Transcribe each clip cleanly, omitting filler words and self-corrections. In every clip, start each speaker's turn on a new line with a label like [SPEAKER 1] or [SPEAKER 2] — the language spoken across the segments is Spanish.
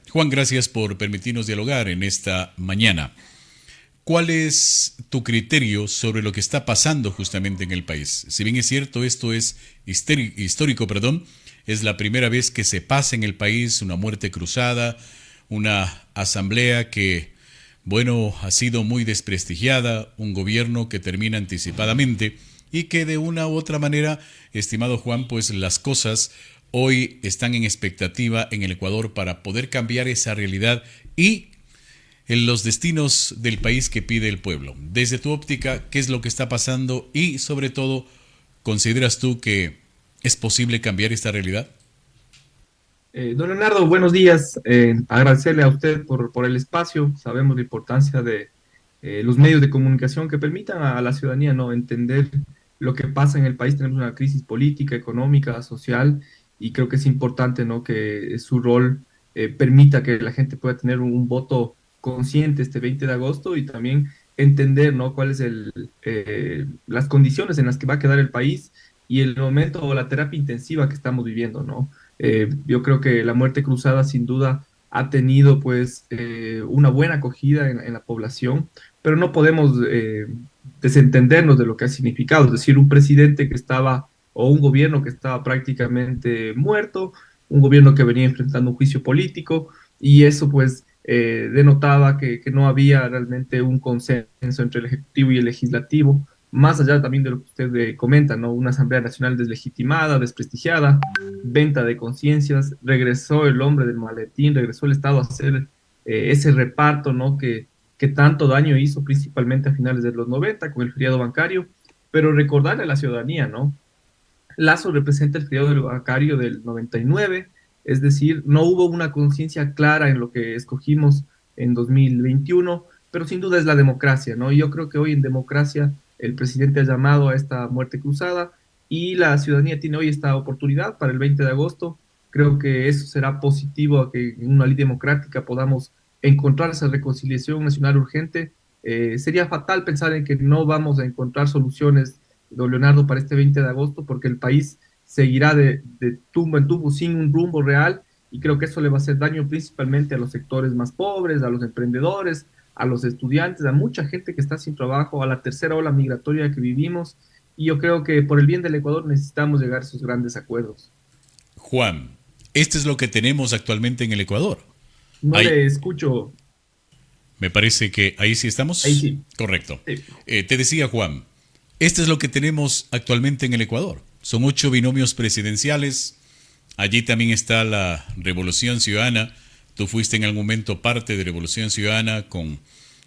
[SPEAKER 1] Juan, gracias por permitirnos dialogar en esta mañana. ¿Cuál es tu criterio sobre lo que está pasando justamente en el país? Si bien es cierto, esto es histórico, perdón, es la primera vez que se pasa en el país una muerte cruzada, una asamblea que, bueno, ha sido muy desprestigiada, un gobierno que termina anticipadamente y que de una u otra manera, estimado Juan, pues las cosas hoy están en expectativa en el Ecuador para poder cambiar esa realidad y en los destinos del país que pide el pueblo. Desde tu óptica, ¿qué es lo que está pasando? Y sobre todo, ¿consideras tú que es posible cambiar esta realidad?
[SPEAKER 2] Don Leonardo, buenos días. Agradecerle a usted por el espacio. Sabemos la importancia de los medios de comunicación que permitan a la ciudadanía no entender lo que pasa en el país. Tenemos una crisis política, económica, social, y creo que es importante, ¿no?, que su rol permita que la gente pueda tener un voto consciente este 20 de agosto y también entender, ¿no?, cuáles las condiciones en las que va a quedar el país y el momento o la terapia intensiva que estamos viviendo, ¿no? Yo creo que la muerte cruzada sin duda ha tenido pues una buena acogida en la población, pero no podemos desentendernos de lo que ha significado, es decir, un presidente que estaba o un gobierno que estaba prácticamente muerto, un gobierno que venía enfrentando un juicio político y eso pues denotaba que no había realmente un consenso entre el Ejecutivo y el Legislativo, más allá también de lo que usted comenta, ¿no? Una Asamblea Nacional deslegitimada, desprestigiada, venta de conciencias, regresó el hombre del maletín, regresó el Estado a hacer ese reparto, ¿no? Que tanto daño hizo principalmente a finales de los 90 con el feriado bancario, pero recordarle a la ciudadanía, ¿no? Lazo representa el feriado del bancario del 99, es decir, no hubo una conciencia clara en lo que escogimos en 2021, pero sin duda es la democracia, ¿no? Yo creo que hoy en democracia el presidente ha llamado a esta muerte cruzada y la ciudadanía tiene hoy esta oportunidad para el 20 de agosto. Creo que eso será positivo a que en una ley democrática podamos encontrar esa reconciliación nacional urgente. Sería fatal pensar en que no vamos a encontrar soluciones, don Leonardo, para este 20 de agosto, porque el país seguirá de tumbo en tumbo sin un rumbo real y creo que eso le va a hacer daño principalmente a los sectores más pobres, a los emprendedores, a los estudiantes, a mucha gente que está sin trabajo, a la tercera ola migratoria que vivimos y yo creo que por el bien del Ecuador necesitamos llegar a esos grandes acuerdos.
[SPEAKER 1] Juan, esto es lo que tenemos actualmente en el Ecuador.
[SPEAKER 2] No
[SPEAKER 1] Hay,
[SPEAKER 2] le escucho,
[SPEAKER 1] me parece que ahí sí
[SPEAKER 2] ahí
[SPEAKER 1] estamos.
[SPEAKER 2] sí.
[SPEAKER 1] Correcto.
[SPEAKER 2] Sí.
[SPEAKER 1] Te decía Juan, esto es lo que tenemos actualmente en el Ecuador. Son 8 binomios presidenciales. Allí también está la Revolución Ciudadana. Tú fuiste en algún momento parte de Revolución Ciudadana con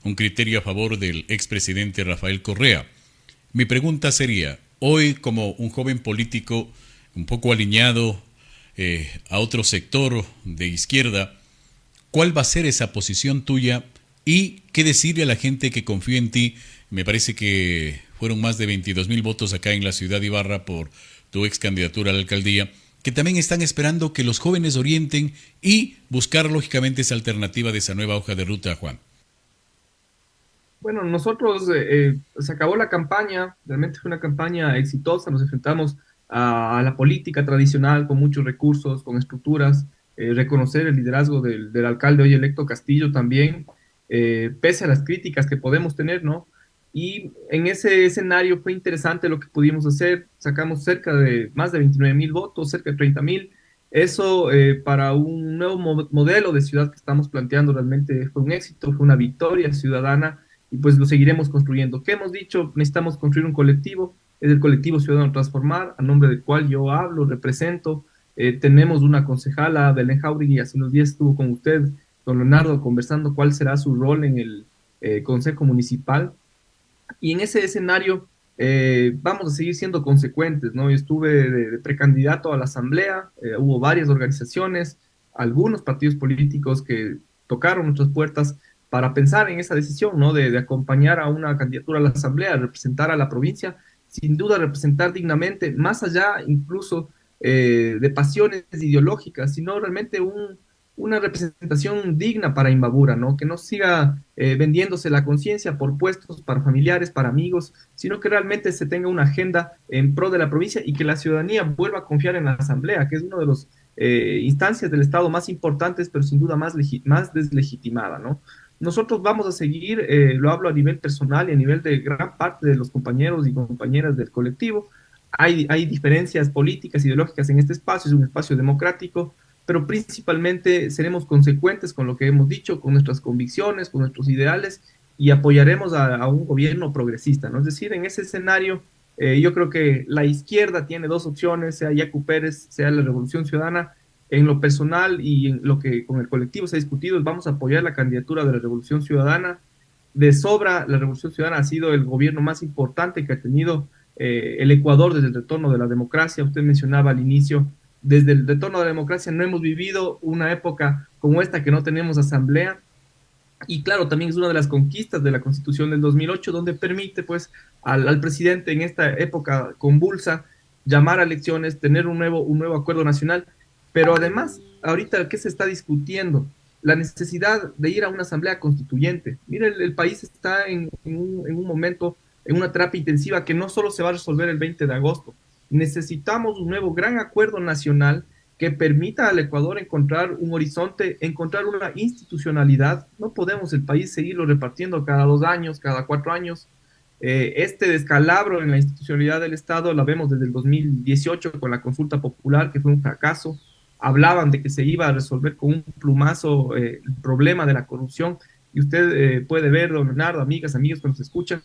[SPEAKER 1] un criterio a favor del expresidente Rafael Correa. Mi pregunta sería, hoy como un joven político un poco alineado a otro sector de izquierda, ¿cuál va a ser esa posición tuya y qué decirle a la gente que confía en ti? Me parece que fueron más de 22,000 votos acá en la ciudad de Ibarra por tu ex candidatura a la alcaldía, que también están esperando que los jóvenes orienten y buscar lógicamente esa alternativa de esa nueva hoja de ruta, Juan.
[SPEAKER 2] Bueno, nosotros se acabó la campaña, realmente fue una campaña exitosa, nos enfrentamos a la política tradicional con muchos recursos, con estructuras, reconocer el liderazgo del alcalde hoy electo Castillo también, pese a las críticas que podemos tener, ¿no? Y en ese escenario fue interesante lo que pudimos hacer, sacamos cerca de más de 29,000 votos, cerca de 30,000. Eso para un nuevo modelo de ciudad que estamos planteando realmente fue un éxito, fue una victoria ciudadana y pues lo seguiremos construyendo. ¿Qué hemos dicho? Necesitamos construir un colectivo, es el colectivo Ciudadano Transformar, a nombre del cual yo hablo, represento. Tenemos una concejala, Belén Jauregui, hace unos días estuvo con usted, don Leonardo, conversando cuál será su rol en el Consejo Municipal. Y en ese escenario vamos a seguir siendo consecuentes, ¿no? Yo estuve de precandidato a la Asamblea, hubo varias organizaciones, algunos partidos políticos que tocaron nuestras puertas para pensar en esa decisión, ¿no? De acompañar a una candidatura a la Asamblea, representar a la provincia, sin duda representar dignamente, más allá incluso de pasiones ideológicas, sino realmente una representación digna para Imbabura, ¿no? Que no siga vendiéndose la conciencia por puestos para familiares, para amigos, sino que realmente se tenga una agenda en pro de la provincia y que la ciudadanía vuelva a confiar en la Asamblea, que es uno de los instancias del Estado más importantes, pero sin duda más deslegitimada, ¿no? Nosotros vamos a seguir, lo hablo a nivel personal y a nivel de gran parte de los compañeros y compañeras del colectivo. Hay diferencias políticas, ideológicas en este espacio, es un espacio democrático, pero principalmente seremos consecuentes con lo que hemos dicho, con nuestras convicciones, con nuestros ideales y apoyaremos a un gobierno progresista, ¿no? Es decir, en ese escenario, yo creo que la izquierda tiene dos opciones, sea Yacu Pérez, sea la Revolución Ciudadana. En lo personal y en lo que con el colectivo se ha discutido, vamos a apoyar la candidatura de la Revolución Ciudadana. De sobra, la Revolución Ciudadana ha sido el gobierno más importante que ha tenido el Ecuador desde el retorno de la democracia. Usted mencionaba al inicio, desde el retorno de la democracia no hemos vivido una época como esta que no tenemos asamblea. Y claro, también es una de las conquistas de la Constitución del 2008, donde permite pues al presidente en esta época convulsa llamar a elecciones, tener un nuevo acuerdo nacional, pero además, ahorita, ¿qué se está discutiendo? La necesidad de ir a una asamblea constituyente. Mire, el país está en un momento, en una terapia intensiva que no solo se va a resolver el 20 de agosto. Necesitamos un nuevo gran acuerdo nacional que permita al Ecuador encontrar un horizonte, encontrar una institucionalidad. No podemos el país seguirlo repartiendo cada 2 años, cada 4 años. Este descalabro en la institucionalidad del Estado la vemos desde el 2018 con la consulta popular, que fue un fracaso. Hablaban de que se iba a resolver con un plumazo el problema de la corrupción. Y usted puede ver, don Leonardo, amigas, amigos que nos escuchan,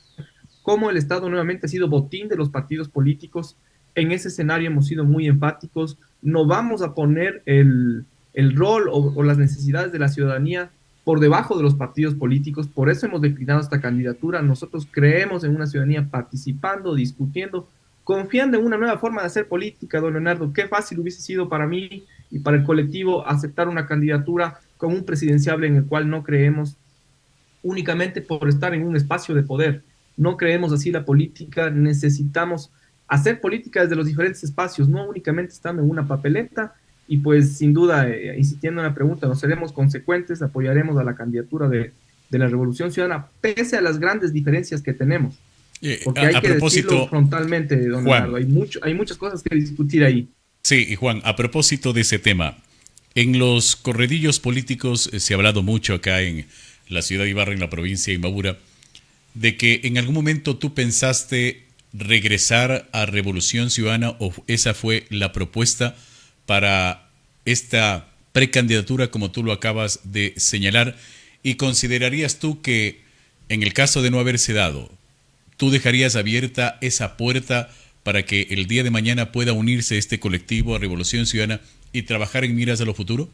[SPEAKER 2] cómo el Estado nuevamente ha sido botín de los partidos políticos. En ese escenario hemos sido muy enfáticos. No vamos a poner el rol o las necesidades de la ciudadanía por debajo de los partidos políticos. Por eso hemos declinado esta candidatura. Nosotros creemos en una ciudadanía participando, discutiendo, confiando en una nueva forma de hacer política, don Leonardo. Qué fácil hubiese sido para mí y para el colectivo aceptar una candidatura con un presidenciable en el cual no creemos únicamente por estar en un espacio de poder. No creemos así la política, necesitamos hacer política desde los diferentes espacios, no únicamente estando en una papeleta. Y pues sin duda, insistiendo en la pregunta, nos seremos consecuentes, apoyaremos a la candidatura de la Revolución Ciudadana, pese a las grandes diferencias que tenemos. Porque hay que decirlo frontalmente, don Leonardo, hay muchas cosas que discutir ahí.
[SPEAKER 1] Sí, y Juan, a propósito de ese tema, en los corredillos políticos se ha hablado mucho acá en la ciudad de Ibarra, en la provincia de Imbabura, de que en algún momento tú pensaste regresar a Revolución Ciudadana o esa fue la propuesta para esta precandidatura, como tú lo acabas de señalar, y considerarías tú que en el caso de no haberse dado, tú dejarías abierta esa puerta para que el día de mañana pueda unirse este colectivo a Revolución Ciudadana y trabajar en miras a lo futuro?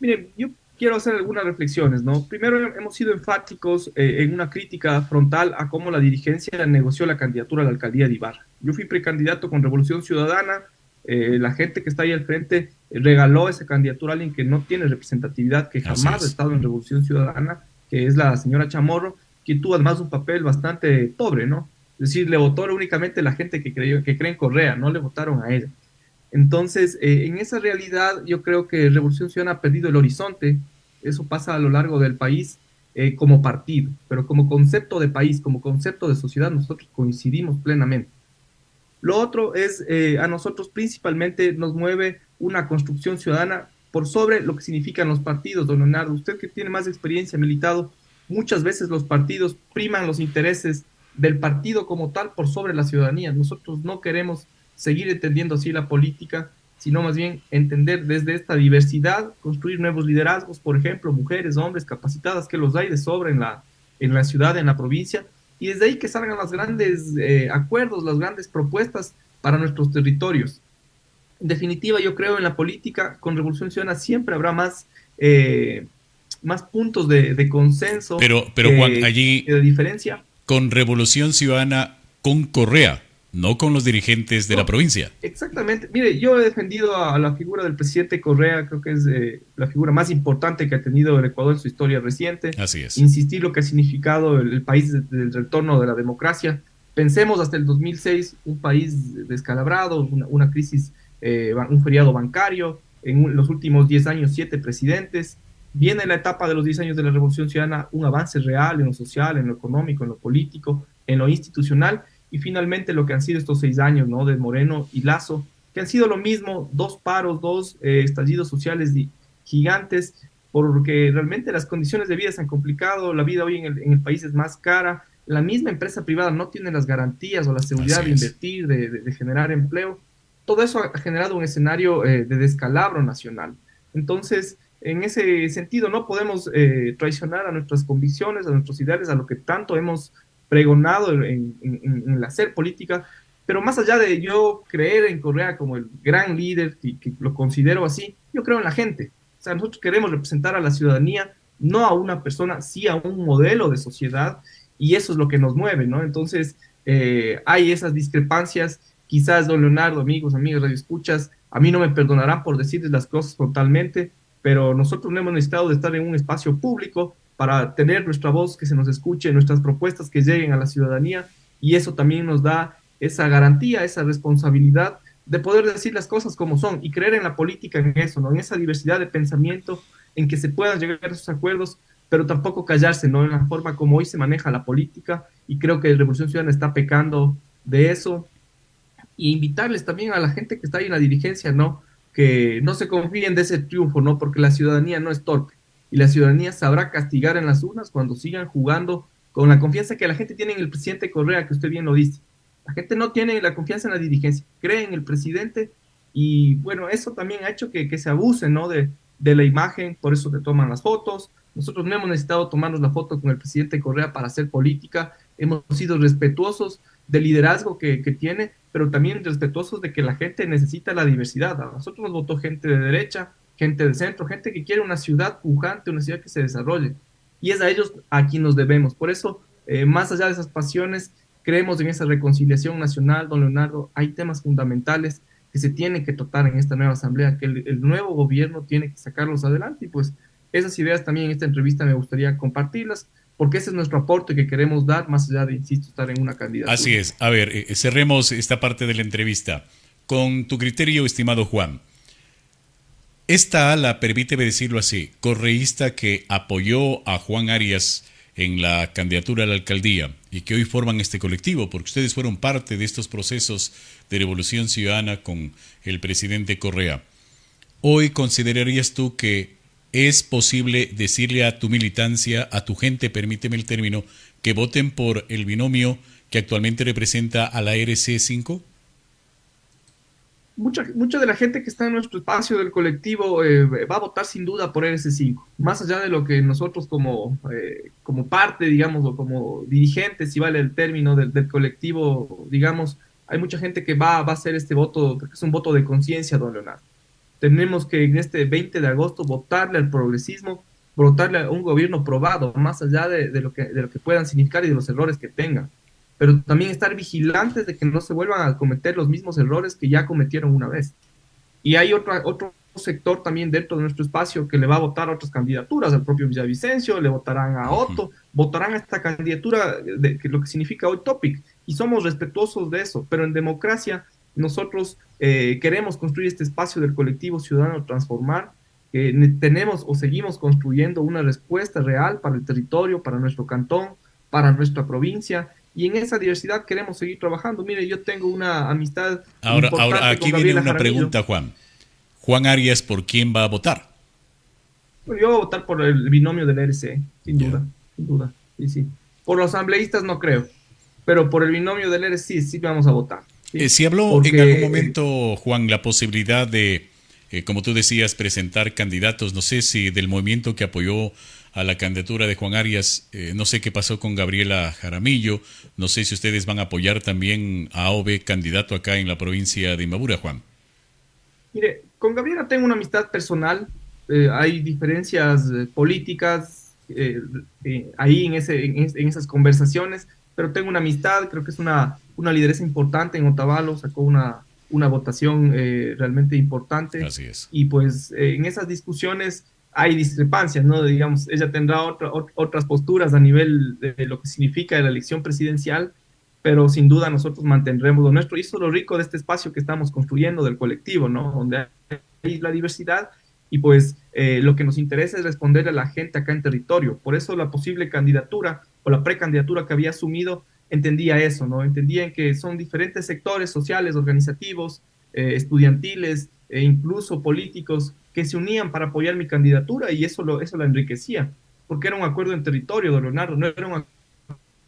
[SPEAKER 2] Mire, yo quiero hacer algunas reflexiones, ¿no? Primero, hemos sido enfáticos en una crítica frontal a cómo la dirigencia negoció la candidatura a la alcaldía de Ibarra. Yo fui precandidato con Revolución Ciudadana, la gente que está ahí al frente regaló esa candidatura a alguien que no tiene representatividad, que jamás ha estado en Revolución Ciudadana, que es la señora Chamorro, que tuvo además un papel bastante pobre, ¿no? Es decir, le votó únicamente la gente que cree en Correa, no le votaron a ella. Entonces, en esa realidad, yo creo que Revolución Ciudadana ha perdido el horizonte. Eso pasa a lo largo del país como partido, pero como concepto de país, como concepto de sociedad, nosotros coincidimos plenamente. Lo otro es, a nosotros principalmente nos mueve una construcción ciudadana por sobre lo que significan los partidos, don Leonardo. Usted que tiene más experiencia militado, muchas veces los partidos priman los intereses del partido como tal por sobre la ciudadanía. Nosotros no queremos seguir entendiendo así la política, sino más bien entender desde esta diversidad, construir nuevos liderazgos, por ejemplo, mujeres, hombres capacitadas, que los hay de sobra en la ciudad, en la provincia, y desde ahí que salgan los grandes acuerdos, las grandes propuestas para nuestros territorios. En definitiva, yo creo en la política, con Revolución Ciudadana siempre habrá más puntos de consenso,
[SPEAKER 1] pero Juan, allí
[SPEAKER 2] de diferencia.
[SPEAKER 1] Con Revolución Ciudadana, con Correa, no con los dirigentes de la provincia.
[SPEAKER 2] Exactamente. Mire, yo he defendido a la figura del presidente Correa, creo que es la figura más importante que ha tenido el Ecuador en su historia reciente.
[SPEAKER 1] Así es.
[SPEAKER 2] Insistir lo que ha significado el país desde el retorno de la democracia. Pensemos hasta el 2006, un país descalabrado, una crisis, un feriado bancario, en los últimos 10 años 7 presidentes. Viene la etapa de los 10 años de la Revolución Ciudadana, un avance real en lo social, en lo económico, en lo político, en lo institucional, y finalmente lo que han sido estos 6 años, ¿no?, de Moreno y Lazo, que han sido lo mismo, dos paros, dos estallidos sociales gigantes, porque realmente las condiciones de vida se han complicado, la vida hoy en el país es más cara, la misma empresa privada no tiene las garantías o la seguridad
[SPEAKER 1] Así
[SPEAKER 2] de
[SPEAKER 1] es.
[SPEAKER 2] invertir, de generar empleo. Todo eso ha generado un escenario de descalabro nacional. Entonces, en ese sentido, no podemos traicionar a nuestras convicciones, a nuestros ideales, a lo que tanto hemos pregonado en el hacer política, pero más allá de yo creer en Correa como el gran líder, y que lo considero así, yo creo en la gente. O sea, nosotros queremos representar a la ciudadanía, no a una persona, sí a un modelo de sociedad, y eso es lo que nos mueve, ¿no? Entonces, hay esas discrepancias, quizás, don Leonardo, amigos, amigas, radioescuchas, a mí no me perdonarán por decirles las cosas frontalmente, pero nosotros no hemos necesitado de estar en un espacio público para tener nuestra voz que se nos escuche, nuestras propuestas que lleguen a la ciudadanía, y eso también nos da esa garantía, esa responsabilidad de poder decir las cosas como son y creer en la política en eso, ¿no? En esa diversidad de pensamiento, en que se puedan llegar a esos acuerdos, pero tampoco callarse, ¿no? En la forma como hoy se maneja la política, y creo que Revolución Ciudadana está pecando de eso, y invitarles también a la gente que está ahí en la dirigencia, ¿no? Que no se confíen de ese triunfo, ¿no? Porque la ciudadanía no es torpe, y la ciudadanía sabrá castigar en las urnas cuando sigan jugando con la confianza que la gente tiene en el presidente Correa, que usted bien lo dice. La gente no tiene la confianza en la dirigencia, cree en el presidente, y bueno, eso también ha hecho que se abuse, ¿no? De la imagen, por eso te toman las fotos. Nosotros no hemos necesitado tomarnos la foto con el presidente Correa para hacer política, hemos sido respetuosos del liderazgo que tiene, pero también respetuosos de que la gente necesita la diversidad. A nosotros nos votó gente de derecha, gente de centro, gente que quiere una ciudad pujante, una ciudad que se desarrolle. Y es a ellos a quien nos debemos. Por eso, más allá de esas pasiones, creemos en esa reconciliación nacional, don Leonardo. Hay temas fundamentales que se tienen que tratar en esta nueva asamblea, que el nuevo gobierno tiene que sacarlos adelante. Y pues esas ideas también en esta entrevista me gustaría compartirlas, porque ese es nuestro aporte que queremos dar, más allá de, insisto, estar en una
[SPEAKER 1] Así
[SPEAKER 2] candidatura.
[SPEAKER 1] es. A ver, cerremos esta parte de la entrevista. Con tu criterio, estimado Juan, esta ala, permíteme decirlo así, correísta que apoyó a Juan Arias en la candidatura a la alcaldía y que hoy forman este colectivo, porque ustedes fueron parte de estos procesos de revolución ciudadana con el presidente Correa. Hoy, ¿considerarías tú que es posible decirle a tu militancia, a tu gente, permíteme el término, que voten por el binomio que actualmente representa a la RC5?
[SPEAKER 2] Mucha de la gente que está en nuestro espacio del colectivo va a votar sin duda por RS5, más allá de lo que nosotros como parte, digamos, o como dirigentes, si vale el término del colectivo, digamos, hay mucha gente que va a hacer este voto, porque es un voto de conciencia, don Leonardo. Tenemos que en este 20 de agosto votarle al progresismo, votarle a un gobierno probado, más allá de lo que puedan significar y de los errores que tengan, pero también estar vigilantes de que no se vuelvan a cometer los mismos errores que ya cometieron una vez. Y hay otro sector también dentro de nuestro espacio que le va a votar a otras candidaturas, al propio Villavicencio, le votarán a Otto, votarán a esta candidatura, que lo que significa hoy Topic, y somos respetuosos de eso, pero en democracia nosotros queremos construir este espacio del colectivo ciudadano transformar, tenemos o seguimos construyendo una respuesta real para el territorio, para nuestro cantón, para nuestra provincia, y en esa diversidad queremos seguir trabajando. Mire, yo tengo una amistad
[SPEAKER 1] Ahora
[SPEAKER 2] importante con
[SPEAKER 1] aquí viene
[SPEAKER 2] Gabriela
[SPEAKER 1] una
[SPEAKER 2] Jaramillo.
[SPEAKER 1] pregunta, Juan. Juan Arias, ¿por quién va a votar?
[SPEAKER 2] Bueno, yo voy a votar por el binomio del RC, sin
[SPEAKER 1] Ya.
[SPEAKER 2] duda, sin duda. Sí, sí. Por los asambleístas no creo, pero por el binomio del RC sí, sí vamos a votar. ¿Sí?
[SPEAKER 1] ¿Se habló en algún
[SPEAKER 2] Porque
[SPEAKER 1] momento, Juan, la posibilidad de, como tú decías, presentar candidatos? No sé si del movimiento que apoyó a la candidatura de Juan Arias, no sé qué pasó con Gabriela Jaramillo, no sé si ustedes van a apoyar también a AOB, candidato acá en la provincia de Imbabura, Juan.
[SPEAKER 2] mire, con Gabriela tengo una amistad personal, hay diferencias políticas ahí en esas conversaciones, pero tengo una amistad, creo que es una lideresa importante en Otavalo, sacó una votación realmente importante,
[SPEAKER 1] Así es.
[SPEAKER 2] y pues en esas discusiones hay discrepancias, ¿no? Digamos, ella tendrá otras posturas a nivel de lo que significa la elección presidencial, pero sin duda nosotros mantendremos lo nuestro. Y eso es lo rico de este espacio que estamos construyendo del colectivo, ¿no? Donde hay la diversidad, y pues lo que nos interesa es responderle a la gente acá en territorio. Por eso la posible candidatura o la precandidatura que había asumido entendía eso, ¿no? Entendía que son diferentes sectores sociales, organizativos, estudiantiles e incluso políticos que se unían para apoyar mi candidatura y eso la enriquecía, porque era un acuerdo en territorio, don Leonardo, no era un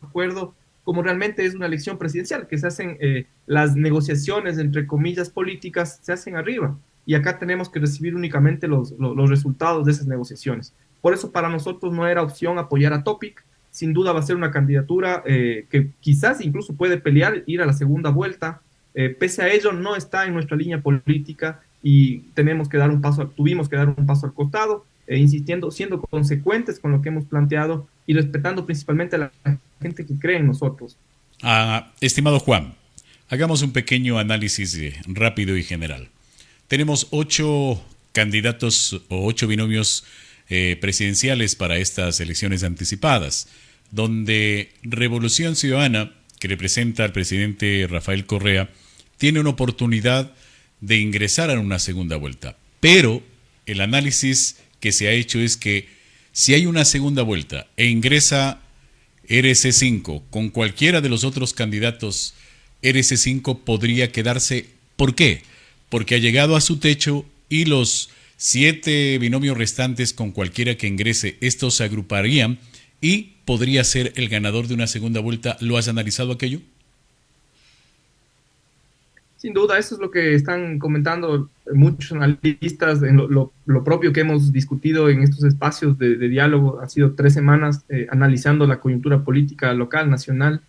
[SPEAKER 2] acuerdo como realmente es una elección presidencial, que se hacen las negociaciones, entre comillas, políticas, se hacen arriba. Y acá tenemos que recibir únicamente los resultados de esas negociaciones. Por eso para nosotros no era opción apoyar a Topic. Sin duda va a ser una candidatura que quizás incluso puede pelear, ir a la segunda vuelta. Pese a ello, no está en nuestra línea política y tuvimos que dar un paso al costado, insistiendo, siendo consecuentes con lo que hemos planteado y respetando principalmente a la gente que cree en nosotros.
[SPEAKER 1] Estimado Juan, hagamos un pequeño análisis rápido y general. Tenemos 8 candidatos o 8 binomios presidenciales para estas elecciones anticipadas, donde Revolución Ciudadana, que representa al presidente Rafael Correa, tiene una oportunidad de ingresar a una segunda vuelta. Pero el análisis que se ha hecho es que si hay una segunda vuelta e ingresa RC5 con cualquiera de los otros candidatos, RC5 podría quedarse. ¿Por qué? Porque ha llegado a su techo y los 7 binomios restantes con cualquiera que ingrese, estos se agruparían y podría ser el ganador de una segunda vuelta. ¿Lo has analizado aquello?
[SPEAKER 2] Sin duda, eso es lo que están comentando muchos analistas, en lo propio que hemos discutido en estos espacios de diálogo. Han sido 3 semanas analizando la coyuntura política local, nacional,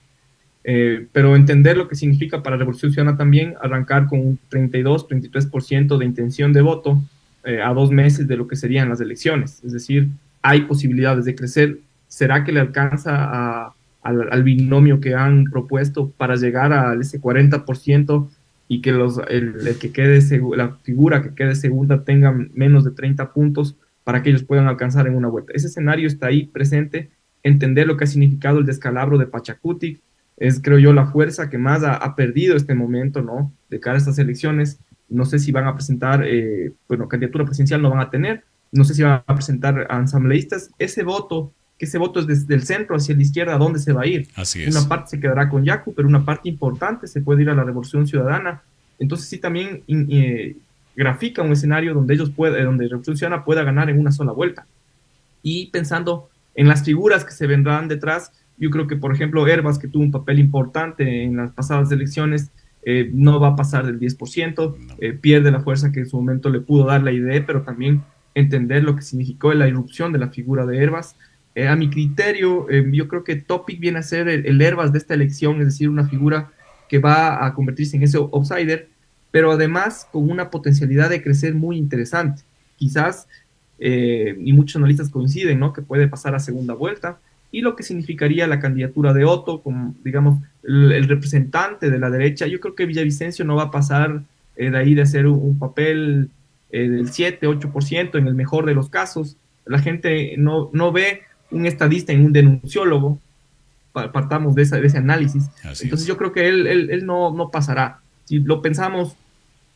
[SPEAKER 2] pero entender lo que significa para Revolución Ciudadana también arrancar con un 32-33% de intención de voto a 2 meses de lo que serían las elecciones. Es decir, hay posibilidades de crecer. ¿Será que le alcanza al binomio que han propuesto para llegar a ese 40%? Y que el que quede la figura que quede segunda tenga menos de 30 puntos para que ellos puedan alcanzar en una vuelta. Ese escenario está ahí presente, entender lo que ha significado el descalabro de Pachacutic, es creo yo la fuerza que más ha perdido este momento, ¿no? De cara a estas elecciones. No sé si van a presentar, candidatura presidencial no van a tener, no sé si van a presentar asambleístas. Que ese voto es desde el centro hacia la izquierda, ¿a dónde se va a ir?
[SPEAKER 1] Así es.
[SPEAKER 2] Una parte se quedará con Yaku, pero una parte importante se puede ir a la Revolución Ciudadana. Entonces sí también grafica un escenario donde donde Revolución Ciudadana pueda ganar en una sola vuelta. Y pensando en las figuras que se vendrán detrás, yo creo que, por ejemplo, Herbas, que tuvo un papel importante en las pasadas elecciones, no va a pasar del 10%,
[SPEAKER 1] No.
[SPEAKER 2] Pierde la fuerza que en su momento le pudo dar la idea, pero también entender lo que significó la irrupción de la figura de Herbas. A mi criterio, yo creo que Topic viene a ser el Herbas de esta elección, es decir, una figura que va a convertirse en ese outsider, pero además con una potencialidad de crecer muy interesante. Quizás, y muchos analistas coinciden, ¿no? Que puede pasar a segunda vuelta, y lo que significaría la candidatura de Otto como, digamos, el representante de la derecha. Yo creo que Villavicencio no va a pasar de ahí de hacer un papel del 7-8% en el mejor de los casos. La gente no ve un estadista en un denunciólogo, partamos de ese análisis.
[SPEAKER 1] Así
[SPEAKER 2] Entonces
[SPEAKER 1] es.
[SPEAKER 2] yo creo que él no pasará. Si lo pensamos,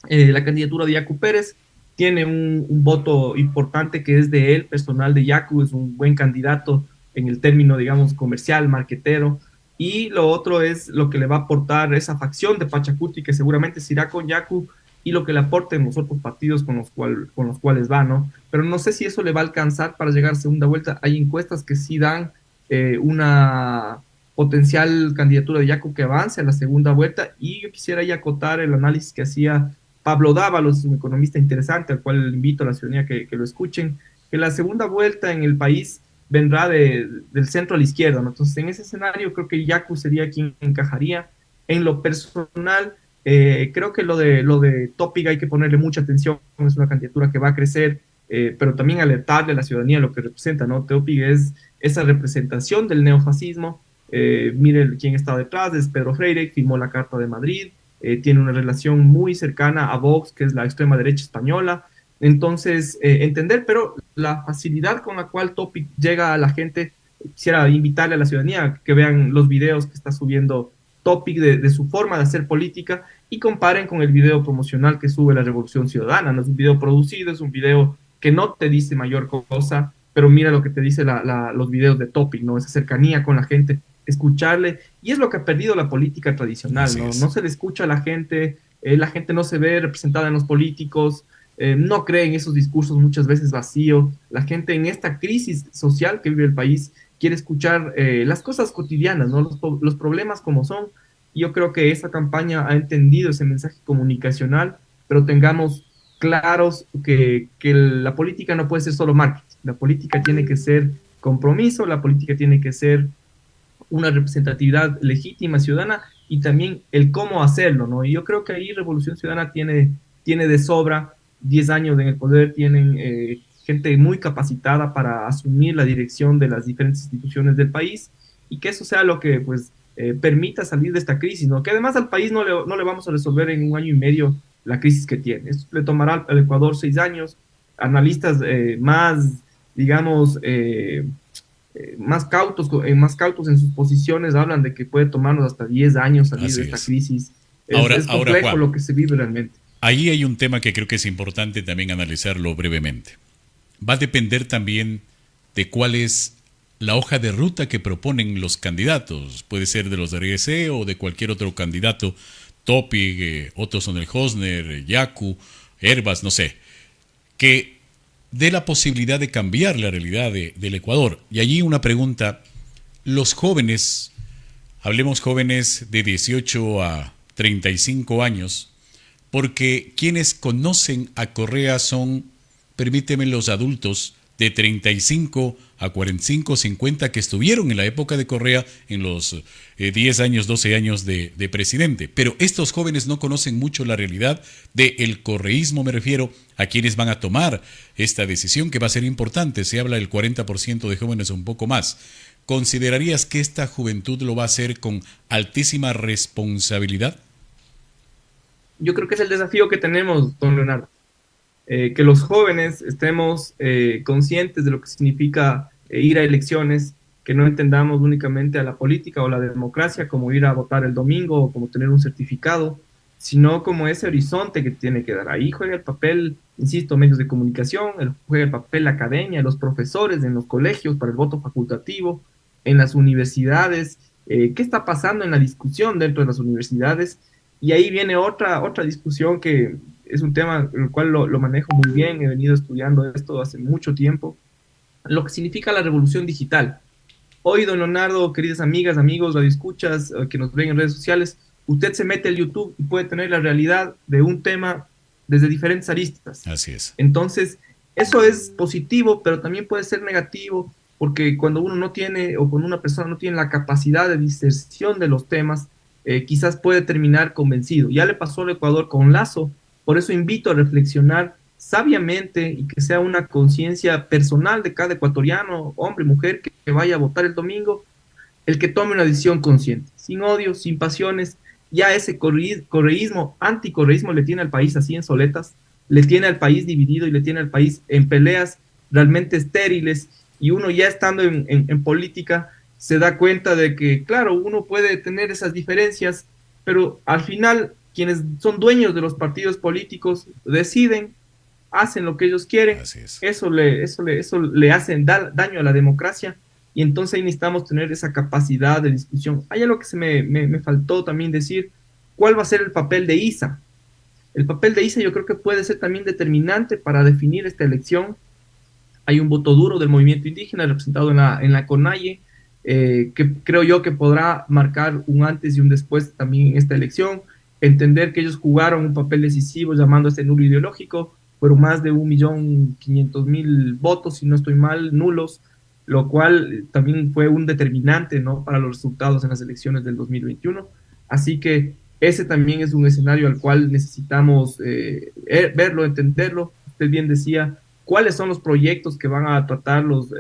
[SPEAKER 2] la candidatura de Yacu Pérez tiene un voto importante que es de él, personal de Yacu, es un buen candidato en el término, digamos, comercial, marquetero, y lo otro es lo que le va a aportar esa facción de Pachacuti, que seguramente se irá con Yacu, y lo que le aporten los otros partidos con los cuales va, ¿no? Pero no sé si eso le va a alcanzar para llegar a segunda vuelta. Hay encuestas que sí dan una potencial candidatura de Yacu que avance a la segunda vuelta, y yo quisiera ahí acotar el análisis que hacía Pablo Dávalos, un economista interesante, al cual invito a la ciudadanía que lo escuchen, que la segunda vuelta en el país vendrá del centro a la izquierda, ¿no? Entonces, en ese escenario creo que Yacu sería quien encajaría. En lo personal, creo que lo de Topic hay que ponerle mucha atención, es una candidatura que va a crecer, pero también alertarle a la ciudadanía lo que representa, ¿no? Topic es esa representación del neofascismo. Mire quién está detrás, es Pedro Freire, firmó la Carta de Madrid, tiene una relación muy cercana a Vox, que es la extrema derecha española. Entonces, entender, pero la facilidad con la cual Topic llega a la gente, quisiera invitarle a la ciudadanía que vean los videos que está subiendo Topic de su forma de hacer política y comparen con el video promocional que sube la Revolución Ciudadana. No es un video producido, es un video que no te dice mayor cosa, pero mira lo que te dice los videos de Topic, ¿no? Esa cercanía con la gente, escucharle, y es lo que ha perdido la política tradicional, ¿no? No se le escucha a la gente, la gente no se ve representada en los políticos, no cree en esos discursos muchas veces vacíos. La gente en esta crisis social que vive el país quiere escuchar las cosas cotidianas, ¿no? Los problemas como son. Yo creo que esta campaña ha entendido ese mensaje comunicacional, pero tengamos claros que la política no puede ser solo marketing. La política tiene que ser compromiso, la política tiene que ser una representatividad legítima ciudadana y también el cómo hacerlo, ¿no? Y yo creo que ahí Revolución Ciudadana tiene de sobra 10 años en el poder, tienen gente muy capacitada para asumir la dirección de las diferentes instituciones del país y que eso sea lo que pues permita salir de esta crisis, ¿no? Que además al país no le vamos a resolver en un año y medio la crisis que tiene. Esto le tomará al Ecuador 6 años. Analistas más, digamos, más cautos en sus posiciones hablan de que puede tomarnos hasta 10 años salir
[SPEAKER 1] Así
[SPEAKER 2] de esta
[SPEAKER 1] es.
[SPEAKER 2] crisis. Es
[SPEAKER 1] Ahora,
[SPEAKER 2] complejo
[SPEAKER 1] Juan,
[SPEAKER 2] lo que se vive realmente.
[SPEAKER 1] ahí hay un tema que creo que es importante también analizarlo brevemente. Va a depender también de cuál es la hoja de ruta que proponen los candidatos. Puede ser de los de RGC o de cualquier otro candidato, Topic, Otto Sonel-Hosner, Yacu, Herbas, no sé, que dé la posibilidad de cambiar la realidad del Ecuador. Y allí una pregunta, los jóvenes, hablemos jóvenes de 18 a 35 años, porque quienes conocen a Correa son, permíteme, los adultos de 35 a 45, 50 que estuvieron en la época de Correa en los 10 años, 12 años de presidente. Pero estos jóvenes no conocen mucho la realidad del correísmo, me refiero a quienes van a tomar esta decisión que va a ser importante. Se habla del 40% de jóvenes o un poco más. ¿Considerarías que esta juventud lo va a hacer con altísima responsabilidad?
[SPEAKER 2] Yo creo que es el desafío que tenemos, don Leonardo. Que los jóvenes estemos conscientes de lo que significa ir a elecciones, que no entendamos únicamente a la política o la democracia como ir a votar el domingo o como tener un certificado, sino como ese horizonte que tiene que dar. Ahí juega el papel, insisto, medios de comunicación, juega el papel la academia, los profesores en los colegios para el voto facultativo, en las universidades, qué está pasando en la discusión dentro de las universidades. Y ahí viene otra discusión que es un tema en el cual lo manejo muy bien, he venido estudiando esto hace mucho tiempo, lo que significa la revolución digital. Hoy, don Leonardo, queridas amigas, amigos, radioescuchas que nos ven en redes sociales, usted se mete al YouTube y puede tener la realidad de un tema desde diferentes aristas.
[SPEAKER 1] Así es.
[SPEAKER 2] Entonces, eso es positivo, pero también puede ser negativo, porque cuando uno no tiene, o cuando una persona no tiene la capacidad de discersión de los temas, quizás puede terminar convencido. Ya le pasó al Ecuador con Lazo, por eso invito a reflexionar sabiamente y que sea una conciencia personal de cada ecuatoriano, hombre, mujer, que vaya a votar el domingo, el que tome una decisión consciente, sin odio, sin pasiones. Ya ese correísmo, anticorreísmo le tiene al país así en soletas, le tiene al país dividido y le tiene al país en peleas realmente estériles, y uno ya estando en política se da cuenta de que, claro, uno puede tener esas diferencias, pero al final quienes son dueños de los partidos políticos deciden, hacen lo que ellos quieren,
[SPEAKER 1] Así es.
[SPEAKER 2] eso le hace daño a la democracia, y entonces ahí necesitamos tener esa capacidad de discusión. Hay algo que me faltó también decir, ¿cuál va a ser el papel de ISA? El papel de ISA yo creo que puede ser también determinante para definir esta elección. Hay un voto duro del movimiento indígena representado en la CONAIE, que creo yo que podrá marcar un antes y un después también en esta elección, entender que ellos jugaron un papel decisivo llamando a este nulo ideológico, fueron más de 1.500.000 votos, si no estoy mal, nulos, lo cual también fue un determinante, ¿no?, para los resultados en las elecciones del 2021. Así que ese también es un escenario al cual necesitamos verlo, entenderlo. Usted bien decía, cuáles son los proyectos que van a tratar los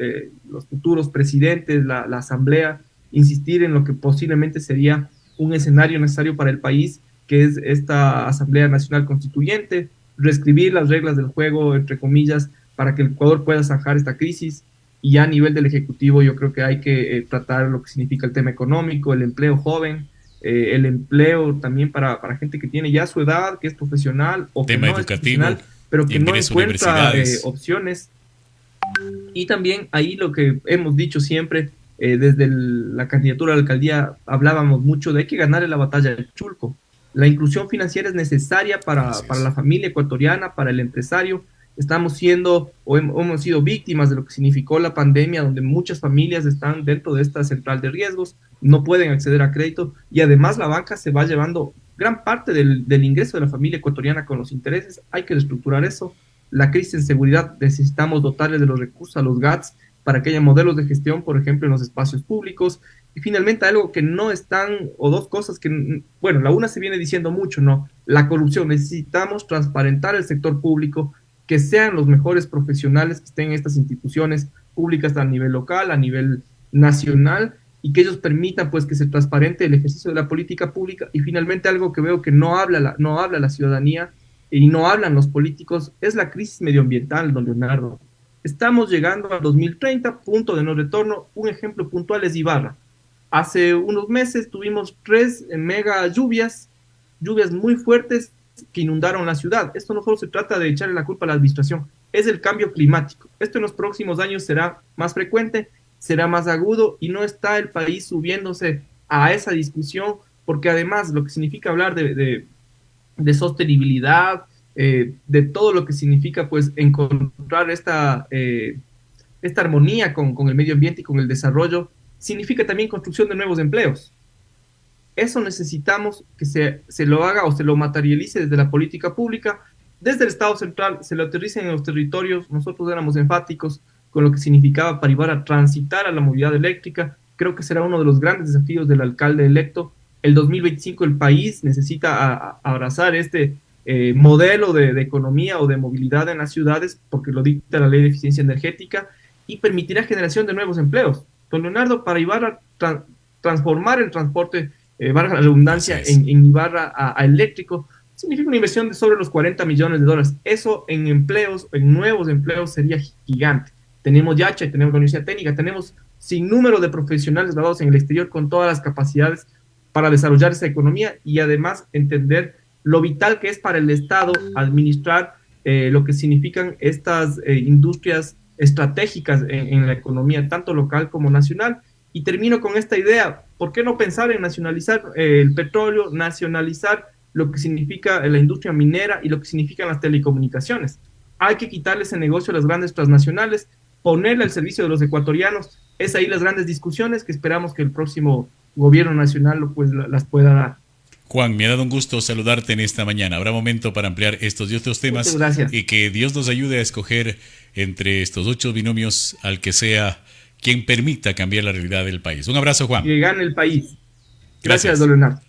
[SPEAKER 2] futuros presidentes, la asamblea, insistir en lo que posiblemente sería un escenario necesario para el país, que es esta Asamblea Nacional Constituyente, reescribir las reglas del juego, entre comillas, para que el Ecuador pueda zanjar esta crisis. Y ya a nivel del Ejecutivo yo creo que hay que tratar lo que significa el tema económico, el empleo joven, el empleo también para gente que tiene ya su edad, que es profesional o
[SPEAKER 1] Tema
[SPEAKER 2] que no
[SPEAKER 1] educativo,
[SPEAKER 2] es profesional, pero que no
[SPEAKER 1] ingreso a
[SPEAKER 2] encuentra
[SPEAKER 1] universidades.
[SPEAKER 2] opciones. Y también ahí lo que hemos dicho siempre, desde la candidatura a la alcaldía hablábamos mucho de hay que ganarle la batalla al Chulco. La inclusión financiera es necesaria para la familia ecuatoriana, para el empresario. Estamos siendo o hemos sido víctimas de lo que significó la pandemia, donde muchas familias están dentro de esta central de riesgos, no pueden acceder a crédito y además la banca se va llevando gran parte del ingreso de la familia ecuatoriana con los intereses. Hay que reestructurar eso. La crisis en seguridad, necesitamos dotarle de los recursos a los GATS para que haya modelos de gestión, por ejemplo, en los espacios públicos. Y finalmente algo que no están, o dos cosas que, bueno, la una se viene diciendo mucho, ¿no? La corrupción. Necesitamos transparentar el sector público, que sean los mejores profesionales que estén en estas instituciones públicas a nivel local, a nivel nacional, y que ellos permitan pues que se transparente el ejercicio de la política pública. Y finalmente algo que veo que no habla la ciudadanía y no hablan los políticos es la crisis medioambiental, don Leonardo. Estamos llegando al 2030, punto de no retorno. Un ejemplo puntual es Ibarra. Hace unos meses tuvimos 3 mega lluvias muy fuertes que inundaron la ciudad. Esto no solo se trata de echarle la culpa a la administración, es el cambio climático. Esto en los próximos años será más frecuente, será más agudo y no está el país subiéndose a esa discusión, porque además lo que significa hablar de sostenibilidad, de todo lo que significa pues encontrar esta armonía con el medio ambiente y con el desarrollo, significa también construcción de nuevos empleos. Eso necesitamos que se lo haga o se lo materialice desde la política pública, desde el Estado central, se lo aterrice en los territorios. Nosotros éramos enfáticos con lo que significaba para ayudar a transitar a la movilidad eléctrica. Creo que será uno de los grandes desafíos del alcalde electo. El 2025 el país necesita abrazar este modelo de economía o de movilidad en las ciudades, porque lo dicta la ley de eficiencia energética, y permitirá generación de nuevos empleos. Don Leonardo, para Ibarra transformar el transporte, valga la redundancia, en Ibarra a eléctrico, significa una inversión de sobre los $40 millones. Eso en empleos, en nuevos empleos, sería gigante. Tenemos Yacha, tenemos la Universidad Técnica, tenemos sin número de profesionales graduados en el exterior con todas las capacidades para desarrollar esa economía y además entender lo vital que es para el Estado administrar lo que significan estas industrias estratégicas en la economía, tanto local como nacional. Y termino con esta idea: ¿por qué no pensar en nacionalizar el petróleo, nacionalizar lo que significa la industria minera y lo que significan las telecomunicaciones? Hay que quitarle ese negocio a las grandes transnacionales, ponerle al servicio de los ecuatorianos. Es ahí las grandes discusiones que esperamos que el próximo gobierno nacional pues las pueda dar.
[SPEAKER 1] Juan, me ha dado un gusto saludarte en esta mañana. Habrá momento para ampliar estos y otros temas.
[SPEAKER 2] Muchas gracias.
[SPEAKER 1] Y que Dios nos ayude a escoger entre estos 8 binomios al que sea quien permita cambiar la realidad del país. Un abrazo, Juan.
[SPEAKER 2] Que gane el país. Gracias, don Leonardo.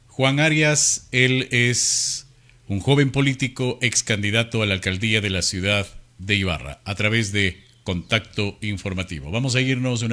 [SPEAKER 1] Juan Arias, él es un joven político ex candidato a la alcaldía de la ciudad de Ibarra, a través de Contacto Informativo. Vamos a irnos una